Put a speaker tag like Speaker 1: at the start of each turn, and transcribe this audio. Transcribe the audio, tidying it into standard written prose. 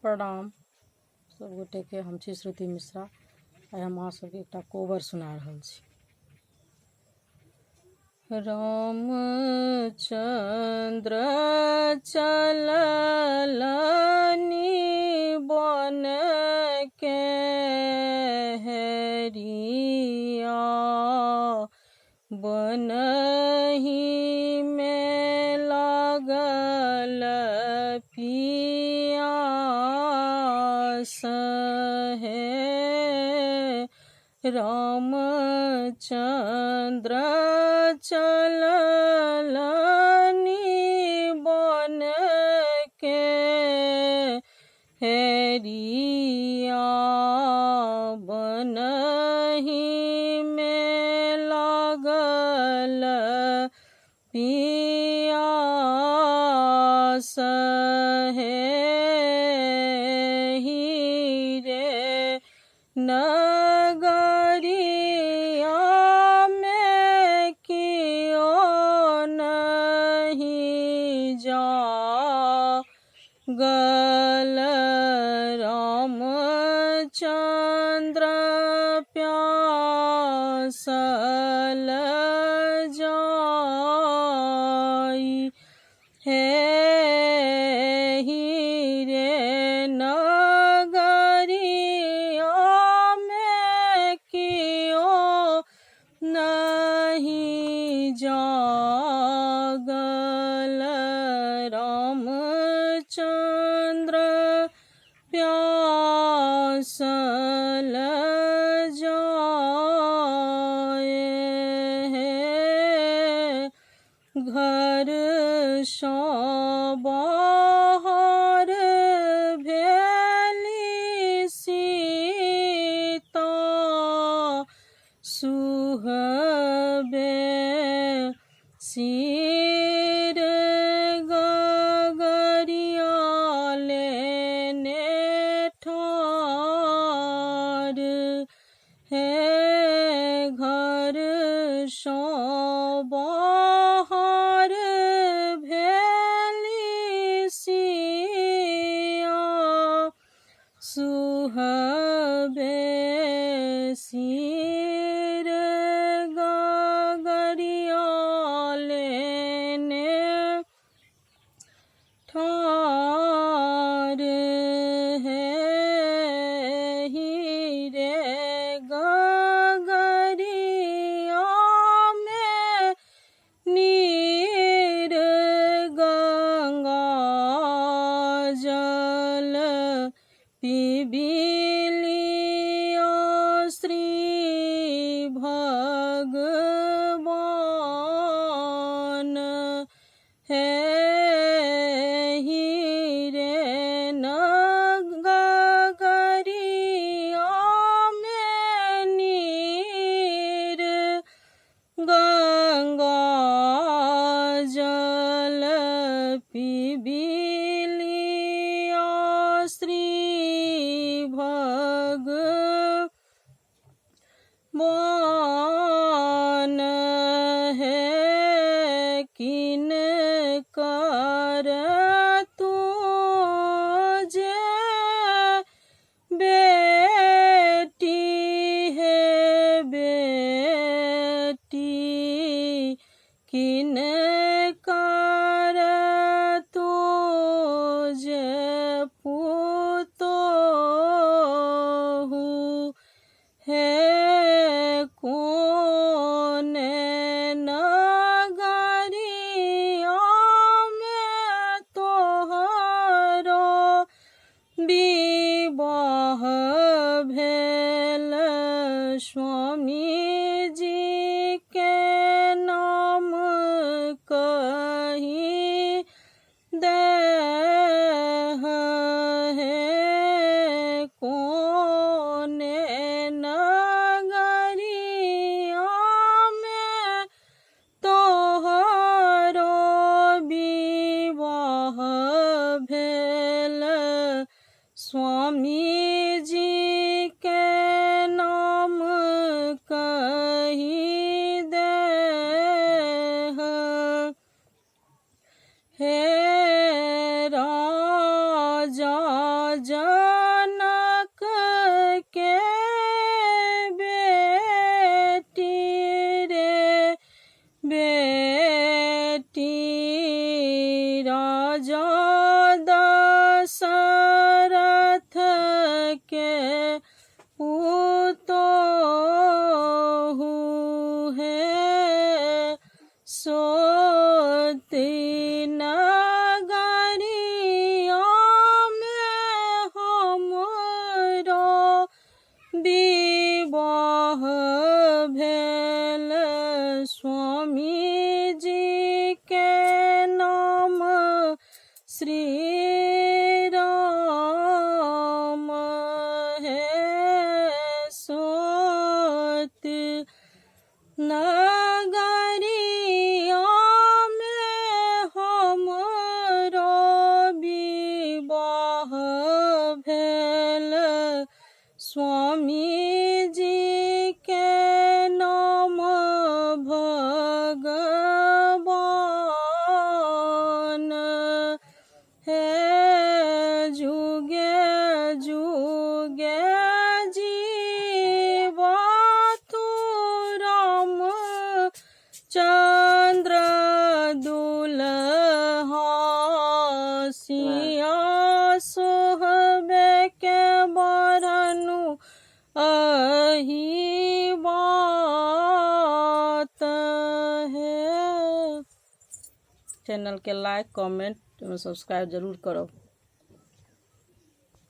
Speaker 1: प्रणाम सब गोटे के। हम छी श्रुति मिश्रा। आइ हम अहाँ सबके एकटा कोबर सुना रहल छी। रामचंद्र चललनि वन के हेरिया, बनहि में लागल पियास हे। रामचंद्र चललनि वन के हेरिया, बनहि में लागल पियास हे। हीरे नगरिया में कियो नहीं जागल, रामचंद्र प्यासल जाई। हे हीरे नगरिया में कियो नहीं जागल, रामचंद्र प्यासल जाए। घर सँ बाहर भेली सीता, सुहबे सिर गगरिया लेने ठाढ़। हे घर सँ बाहर भेली सिया, सुहबे सिर गगरिया लेने ठाढ़। हे हीरे गगरिया में नीर गंगा जल पीबिलिया श्री भगवान। हे हीरे नगरिया में नीर गंगा जल पीबिलिया श्री भगवान। हे किनकर तुझे बेटी है बेटी, किनकर तुझे पुतोहु। हे कौन नगरिया में तोहरो विवाह भेल, स्वामी जी के नाम कही देह। हे कौन नगरिया में तोहरो विवाह भेल, स्वामी जी के नाम कही देह। हे राजा राजा दशरथ के पुतोहु है, सोती नगरिया में हमरो विवाह भेल, स्वामी जी के नाम श्री राम है, सोती नगरिया में हमरो विवाह भेल, स्वामी जी के नाम भगवान है, जुगे जुगे जीवा तू राम चंद्र दुल्हा, सिया सोहबे के बरनु अही बात है। चैनल के लाइक कमेंट सब्सक्राइब जरूर करो।